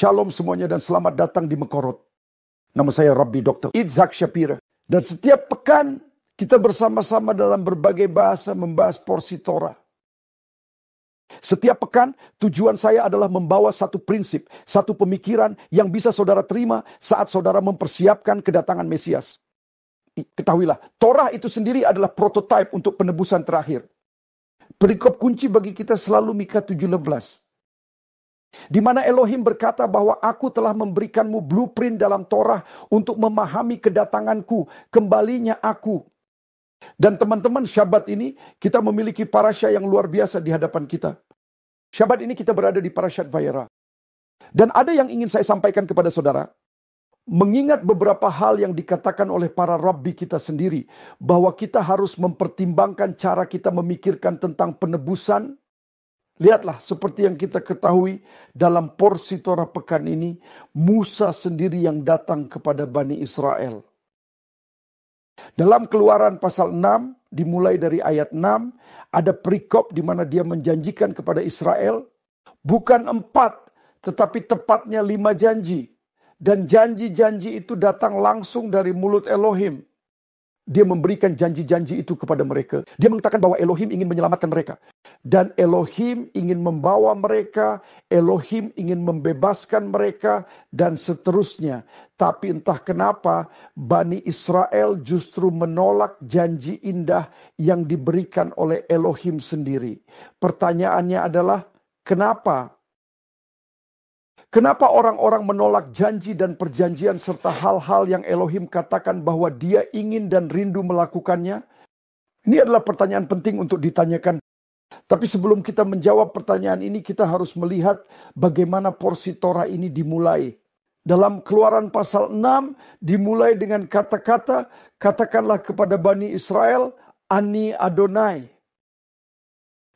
Shalom semuanya dan selamat datang di Mekorot. Nama saya Rabbi Dr. Itzhak Shapira. Dan setiap pekan kita bersama-sama dalam berbagai bahasa membahas porsi Torah. Setiap pekan tujuan saya adalah membawa satu prinsip, satu pemikiran yang bisa saudara terima saat saudara mempersiapkan kedatangan Mesias. Ketahuilah, Torah itu sendiri adalah prototipe untuk penebusan terakhir. Perikop kunci bagi kita selalu Mika 7:16. Di mana Elohim berkata bahwa aku telah memberikanmu blueprint dalam Torah untuk memahami kedatanganku, kembalinya aku. Dan teman-teman, Syabat ini kita memiliki parasha yang luar biasa di hadapan kita. Syabat ini kita berada di parashat Vayera. Dan ada yang ingin saya sampaikan kepada saudara. Mengingat beberapa hal yang dikatakan oleh para rabbi kita sendiri. Bahwa kita harus mempertimbangkan cara kita memikirkan tentang penebusan. Lihatlah seperti yang kita ketahui dalam porsi Torah pekan ini. Musa sendiri yang datang kepada Bani Israel. Dalam Keluaran pasal 6, dimulai dari ayat 6, ada perikop di mana dia menjanjikan kepada Israel, bukan 4, tetapi tepatnya 5 janji. Dan janji-janji itu datang langsung dari mulut Elohim. Dia memberikan janji-janji itu kepada mereka. Dia mengatakan bahwa Elohim ingin menyelamatkan mereka. Dan Elohim ingin membawa mereka, Elohim ingin membebaskan mereka, dan seterusnya. Tapi entah kenapa Bani Israel justru menolak janji indah yang diberikan oleh Elohim sendiri. Pertanyaannya adalah, kenapa? Kenapa orang-orang menolak janji dan perjanjian serta hal-hal yang Elohim katakan bahwa dia ingin dan rindu melakukannya? Ini adalah pertanyaan penting untuk ditanyakan. Tapi sebelum kita menjawab pertanyaan ini, kita harus melihat bagaimana porsi Torah ini dimulai. Dalam Keluaran pasal 6 dimulai dengan kata-kata, katakanlah kepada Bani Israel, Ani Adonai.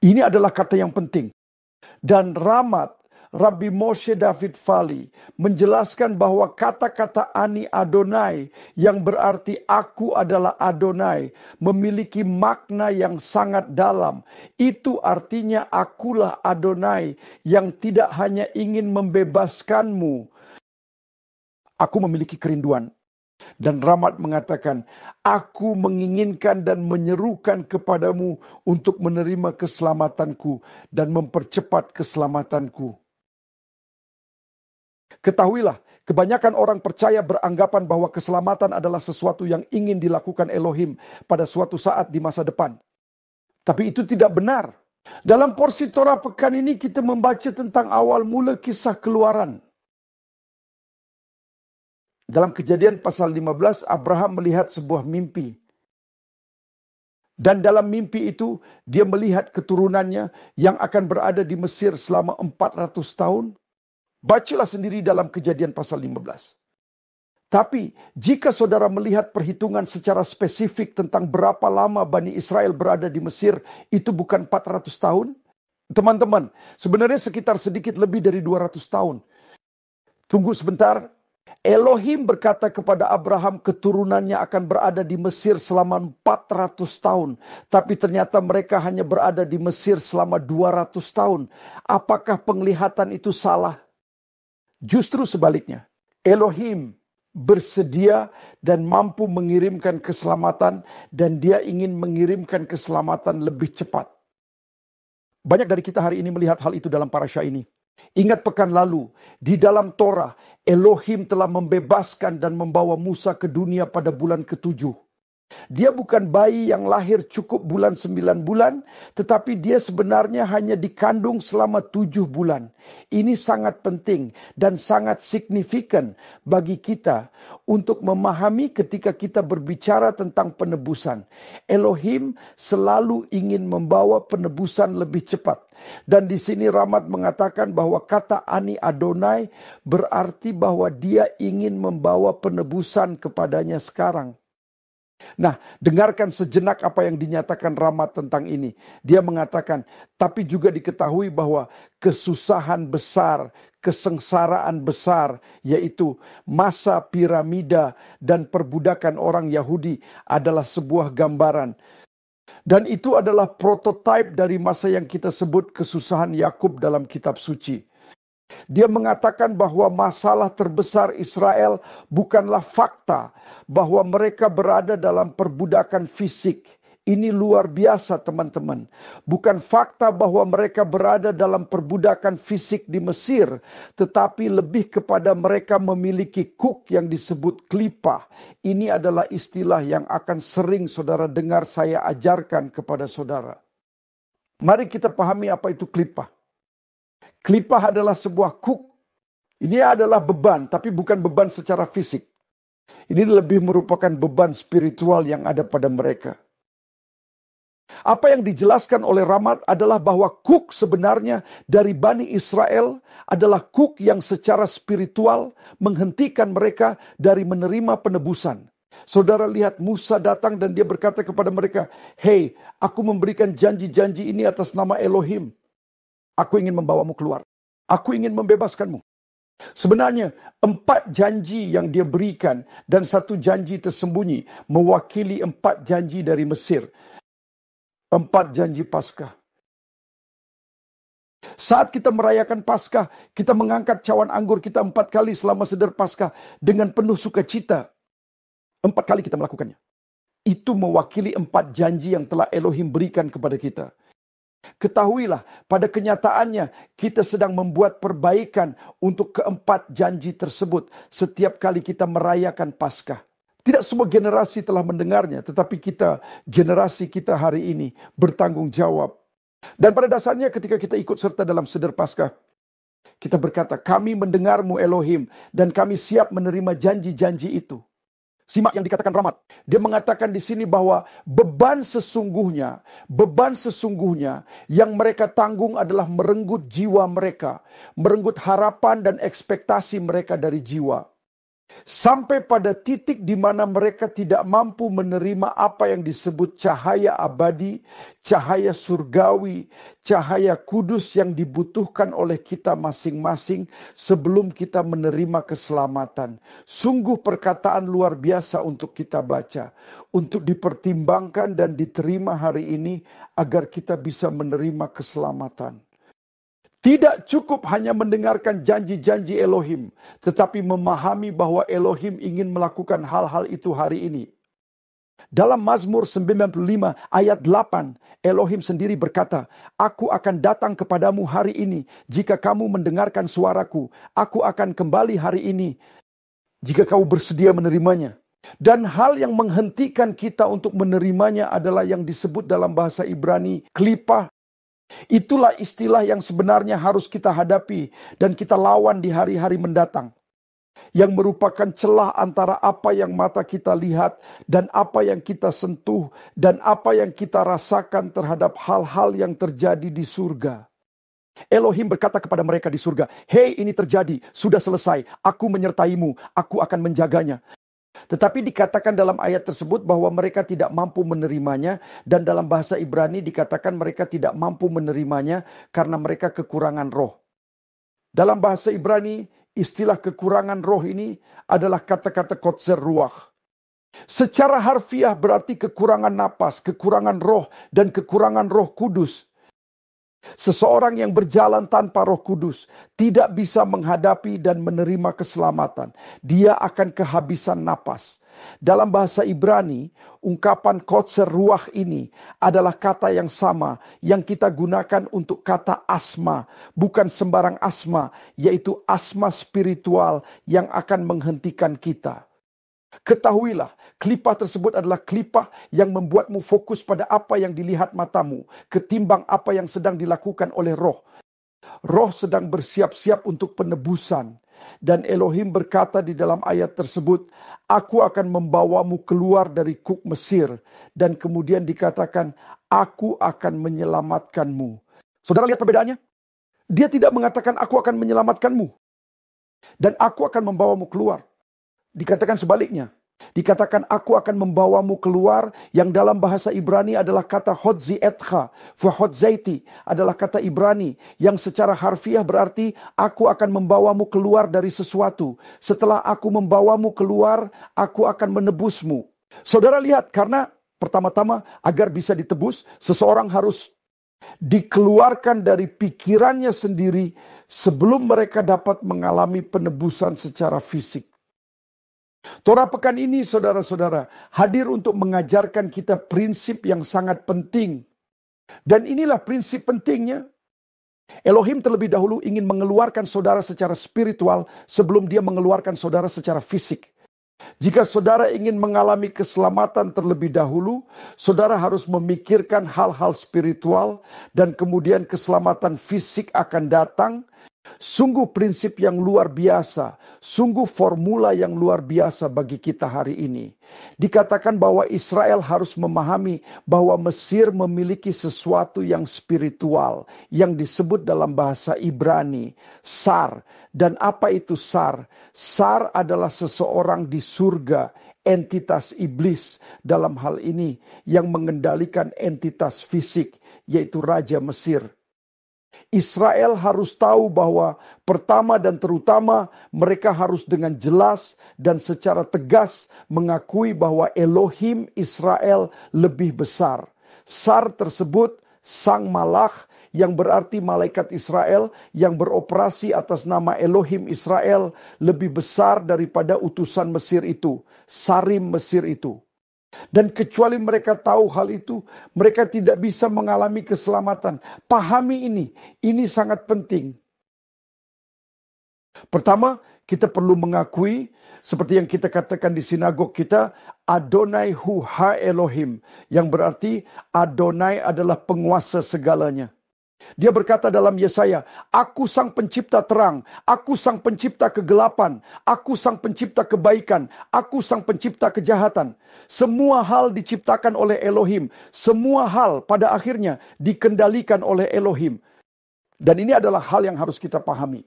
Ini adalah kata yang penting. Dan Ramat, Rabbi Moshe David Vali menjelaskan bahwa kata-kata Ani Adonai yang berarti aku adalah Adonai memiliki makna yang sangat dalam. Itu artinya akulah Adonai yang tidak hanya ingin membebaskanmu. Aku memiliki kerinduan. Dan Ramat mengatakan, aku menginginkan dan menyerukan kepadamu untuk menerima keselamatanku dan mempercepat keselamatanku. Ketahuilah, kebanyakan orang percaya beranggapan bahwa keselamatan adalah sesuatu yang ingin dilakukan Elohim pada suatu saat di masa depan. Tapi itu tidak benar. Dalam porsi Torah pekan ini kita membaca tentang awal mula kisah Keluaran. Dalam Kejadian pasal 15, Abraham melihat sebuah mimpi. Dan dalam mimpi itu dia melihat keturunannya yang akan berada di Mesir selama 400 tahun. Bacalah sendiri dalam Kejadian pasal 15. Tapi jika saudara melihat perhitungan secara spesifik tentang berapa lama Bani Israel berada di Mesir, itu bukan 400 tahun. Teman-teman, sebenarnya sekitar sedikit lebih dari 200 tahun. Tunggu sebentar. Elohim berkata kepada Abraham keturunannya akan berada di Mesir selama 400 tahun. Tapi ternyata mereka hanya berada di Mesir selama 200 tahun. Apakah penglihatan itu salah? Justru sebaliknya, Elohim bersedia dan mampu mengirimkan keselamatan dan dia ingin mengirimkan keselamatan lebih cepat. Banyak dari kita hari ini melihat hal itu dalam parasha ini. Ingat pekan lalu, di dalam Torah, Elohim telah membebaskan dan membawa Musa ke dunia pada bulan ke-7. Dia bukan bayi yang lahir cukup bulan 9 bulan, tetapi dia sebenarnya hanya dikandung selama 7 bulan. Ini sangat penting dan sangat signifikan bagi kita untuk memahami ketika kita berbicara tentang penebusan. Elohim selalu ingin membawa penebusan lebih cepat. Dan di sini Ramat mengatakan bahwa kata Ani Adonai berarti bahwa dia ingin membawa penebusan kepadanya sekarang. Nah, dengarkan sejenak apa yang dinyatakan Ramat tentang ini. Dia mengatakan, tapi juga diketahui bahwa kesusahan besar, kesengsaraan besar, yaitu masa piramida dan perbudakan orang Yahudi adalah sebuah gambaran. Dan itu adalah prototipe dari masa yang kita sebut kesusahan Yakub dalam kitab suci. Dia mengatakan bahwa masalah terbesar Israel bukanlah fakta bahwa mereka berada dalam perbudakan fisik. Ini luar biasa, teman-teman. Bukan fakta bahwa mereka berada dalam perbudakan fisik di Mesir, tetapi lebih kepada mereka memiliki kuk yang disebut klipah. Ini adalah istilah yang akan sering saudara dengar saya ajarkan kepada saudara. Mari kita pahami apa itu klipah. Klipah adalah sebuah kuk. Ini adalah beban, tapi bukan beban secara fisik. Ini lebih merupakan beban spiritual yang ada pada mereka. Apa yang dijelaskan oleh Ramat adalah bahwa kuk sebenarnya dari Bani Israel adalah kuk yang secara spiritual menghentikan mereka dari menerima penebusan. Saudara lihat Musa datang dan dia berkata kepada mereka, "Hei, aku memberikan janji-janji ini atas nama Elohim. Aku ingin membawamu keluar. Aku ingin membebaskanmu." Sebenarnya 4 janji yang dia berikan dan 1 janji tersembunyi mewakili 4 janji dari Mesir. 4 janji Paskah. Saat kita merayakan Paskah, kita mengangkat cawan anggur kita 4 kali selama seder Paskah dengan penuh sukacita. 4 kali kita melakukannya. Itu mewakili 4 janji yang telah Elohim berikan kepada kita. Ketahuilah, pada kenyataannya kita sedang membuat perbaikan untuk ke-4 janji tersebut setiap kali kita merayakan Paskah. Tidak semua generasi telah mendengarnya, tetapi generasi kita hari ini bertanggung jawab. Dan pada dasarnya ketika kita ikut serta dalam seder Paskah, kita berkata, "Kami mendengarmu Elohim, dan kami siap menerima janji-janji itu." Simak yang dikatakan Ramat. Dia mengatakan di sini bahwa beban sesungguhnya yang mereka tanggung adalah merenggut jiwa mereka, merenggut harapan dan ekspektasi mereka dari jiwa. Sampai pada titik di mana mereka tidak mampu menerima apa yang disebut cahaya abadi, cahaya surgawi, cahaya kudus yang dibutuhkan oleh kita masing-masing sebelum kita menerima keselamatan. Sungguh perkataan luar biasa untuk kita baca, untuk dipertimbangkan dan diterima hari ini agar kita bisa menerima keselamatan. Tidak cukup hanya mendengarkan janji-janji Elohim, tetapi memahami bahwa Elohim ingin melakukan hal-hal itu hari ini. Dalam Mazmur 95 ayat 8, Elohim sendiri berkata, "Aku akan datang kepadamu hari ini jika kamu mendengarkan suaraku. Aku akan kembali hari ini jika kau bersedia menerimanya." Dan hal yang menghentikan kita untuk menerimanya adalah yang disebut dalam bahasa Ibrani klipah. Itulah istilah yang sebenarnya harus kita hadapi dan kita lawan di hari-hari mendatang. Yang merupakan celah antara apa yang mata kita lihat dan apa yang kita sentuh dan apa yang kita rasakan terhadap hal-hal yang terjadi di surga. Elohim berkata kepada mereka di surga, "Hei, ini terjadi, sudah selesai, aku menyertaimu, aku akan menjaganya." Tetapi dikatakan dalam ayat tersebut bahwa mereka tidak mampu menerimanya, dan dalam bahasa Ibrani dikatakan mereka tidak mampu menerimanya karena mereka kekurangan roh. Dalam bahasa Ibrani, istilah kekurangan roh ini adalah kata-kata kotzer ruach. Secara harfiah berarti kekurangan napas, kekurangan roh, dan kekurangan roh kudus. Seseorang yang berjalan tanpa Roh Kudus tidak bisa menghadapi dan menerima keselamatan. Dia akan kehabisan napas. Dalam bahasa Ibrani, ungkapan kotser ruach ini adalah kata yang sama yang kita gunakan untuk kata asma. Bukan sembarang asma, yaitu asma spiritual yang akan menghentikan kita. Ketahuilah, klipah tersebut adalah klipah yang membuatmu fokus pada apa yang dilihat matamu, ketimbang apa yang sedang dilakukan oleh roh. Roh sedang bersiap-siap untuk penebusan. Dan Elohim berkata di dalam ayat tersebut, "Aku akan membawamu keluar dari kuk Mesir." Dan kemudian dikatakan, "Aku akan menyelamatkanmu." Saudara lihat perbedaannya? Dia tidak mengatakan, "Aku akan menyelamatkanmu." Dan "Aku akan membawamu keluar." Dikatakan sebaliknya. Dikatakan, "Aku akan membawamu keluar," yang dalam bahasa Ibrani adalah kata hodzi etcha. Hodzaiti adalah kata Ibrani yang secara harfiah berarti aku akan membawamu keluar dari sesuatu. Setelah aku membawamu keluar, aku akan menebusmu. Saudara lihat, karena pertama-tama agar bisa ditebus, seseorang harus dikeluarkan dari pikirannya sendiri sebelum mereka dapat mengalami penebusan secara fisik. Torah pekan ini, saudara-saudara, hadir untuk mengajarkan kita prinsip yang sangat penting. Dan inilah prinsip pentingnya. Elohim terlebih dahulu ingin mengeluarkan saudara secara spiritual sebelum dia mengeluarkan saudara secara fisik. Jika saudara ingin mengalami keselamatan terlebih dahulu, saudara harus memikirkan hal-hal spiritual dan kemudian keselamatan fisik akan datang. Sungguh prinsip yang luar biasa, sungguh formula yang luar biasa bagi kita hari ini. Dikatakan bahwa Israel harus memahami bahwa Mesir memiliki sesuatu yang spiritual yang disebut dalam bahasa Ibrani, Sar. Dan apa itu Sar? Sar adalah seseorang di surga, entitas iblis dalam hal ini yang mengendalikan entitas fisik, yaitu Raja Mesir. Israel harus tahu bahwa pertama dan terutama mereka harus dengan jelas dan secara tegas mengakui bahwa Elohim Israel lebih besar. Sar tersebut sang malach yang berarti malaikat Israel yang beroperasi atas nama Elohim Israel lebih besar daripada utusan Mesir itu, Sarim Mesir itu. Dan kecuali mereka tahu hal itu, mereka tidak bisa mengalami keselamatan. Pahami ini sangat penting. Pertama, kita perlu mengakui, seperti yang kita katakan di sinagog kita, Adonai hu ha Elohim, yang berarti Adonai adalah penguasa segalanya. Dia berkata dalam Yesaya, aku sang pencipta terang, aku sang pencipta kegelapan, aku sang pencipta kebaikan, aku sang pencipta kejahatan. Semua hal diciptakan oleh Elohim, semua hal pada akhirnya dikendalikan oleh Elohim. Dan ini adalah hal yang harus kita pahami.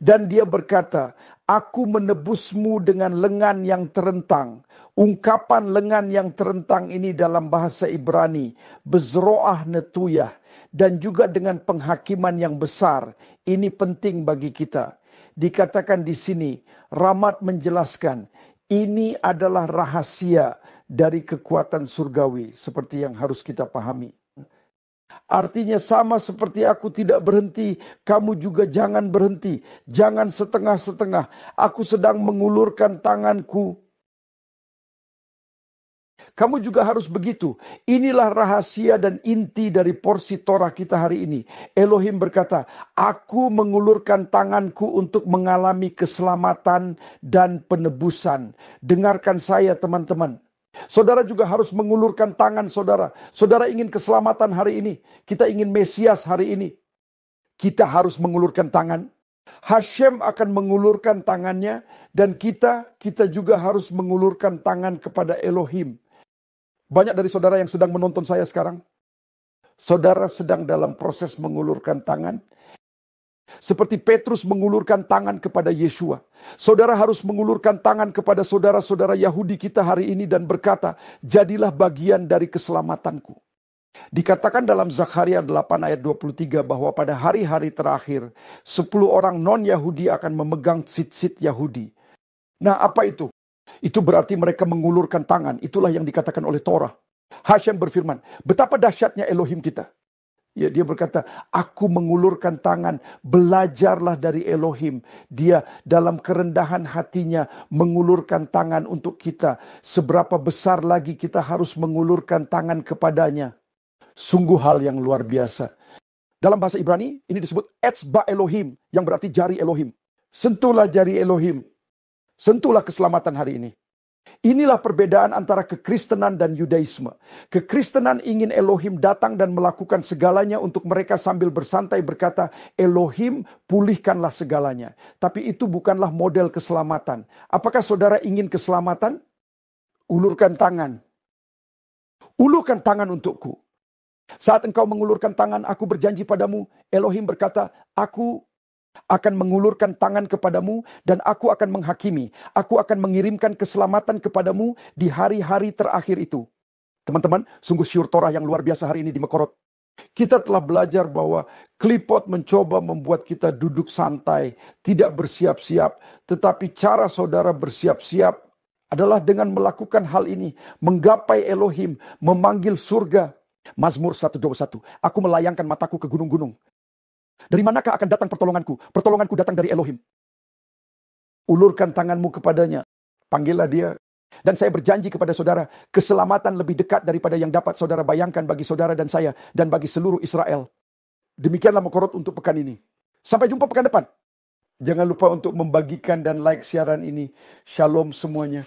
Dan dia berkata, aku menebusmu dengan lengan yang terentang. Ungkapan lengan yang terentang ini dalam bahasa Ibrani, bezroah netuyah. Dan juga dengan penghakiman yang besar. Ini penting bagi kita. Dikatakan di sini, Ramat menjelaskan, ini adalah rahasia dari kekuatan surgawi. Seperti yang harus kita pahami. Artinya sama seperti aku tidak berhenti, kamu juga jangan berhenti. Jangan setengah-setengah. Aku sedang mengulurkan tanganku. Kamu juga harus begitu. Inilah rahasia dan inti dari porsi Torah kita hari ini. Elohim berkata, aku mengulurkan tanganku untuk mengalami keselamatan dan penebusan. Dengarkan saya teman-teman. Saudara juga harus mengulurkan tangan saudara. Saudara ingin keselamatan hari ini. Kita ingin Mesias hari ini. Kita harus mengulurkan tangan. Hashem akan mengulurkan tangannya. Dan kita juga harus mengulurkan tangan kepada Elohim. Banyak dari saudara yang sedang menonton saya sekarang. Saudara sedang dalam proses mengulurkan tangan. Seperti Petrus mengulurkan tangan kepada Yesua. Saudara harus mengulurkan tangan kepada saudara-saudara Yahudi kita hari ini dan berkata, jadilah bagian dari keselamatanku. Dikatakan dalam Zakharia 8 ayat 23 bahwa pada hari-hari terakhir 10 orang non-Yahudi akan memegang sit-sit Yahudi. Nah, apa itu? Itu berarti mereka mengulurkan tangan. Itulah yang dikatakan oleh Torah. Hashem berfirman, betapa dahsyatnya Elohim kita. Ya, dia berkata, aku mengulurkan tangan, belajarlah dari Elohim. Dia dalam kerendahan hatinya mengulurkan tangan untuk kita. Seberapa besar lagi kita harus mengulurkan tangan kepadanya. Sungguh hal yang luar biasa. Dalam bahasa Ibrani, ini disebut Etzba Elohim, yang berarti jari Elohim. Sentuhlah jari Elohim. Sentuhlah keselamatan hari ini. Inilah perbedaan antara kekristenan dan Yudaisme. Kekristenan ingin Elohim datang dan melakukan segalanya untuk mereka sambil bersantai berkata, Elohim pulihkanlah segalanya. Tapi itu bukanlah model keselamatan. Apakah saudara ingin keselamatan? Ulurkan tangan. Ulurkan tangan untukku. Saat engkau mengulurkan tangan, aku berjanji padamu, Elohim berkata, aku akan mengulurkan tangan kepadamu dan aku akan menghakimi. Aku akan mengirimkan keselamatan kepadamu di hari-hari terakhir itu. Teman-teman, sungguh syiur Torah yang luar biasa hari ini di Mekorot. Kita telah belajar bahwa klipot mencoba membuat kita duduk santai, tidak bersiap-siap. Tetapi cara saudara bersiap-siap adalah dengan melakukan hal ini. Menggapai Elohim, memanggil surga. Mazmur 121. Aku melayangkan mataku ke gunung-gunung. Dari manakah akan datang pertolonganku? Pertolonganku datang dari Elohim. Ulurkan tanganmu kepadanya. Panggillah dia. Dan saya berjanji kepada saudara, keselamatan lebih dekat daripada yang dapat saudara bayangkan bagi saudara dan saya, dan bagi seluruh Israel. Demikianlah Mokorot untuk pekan ini. Sampai jumpa pekan depan. Jangan lupa untuk membagikan dan like siaran ini. Shalom semuanya.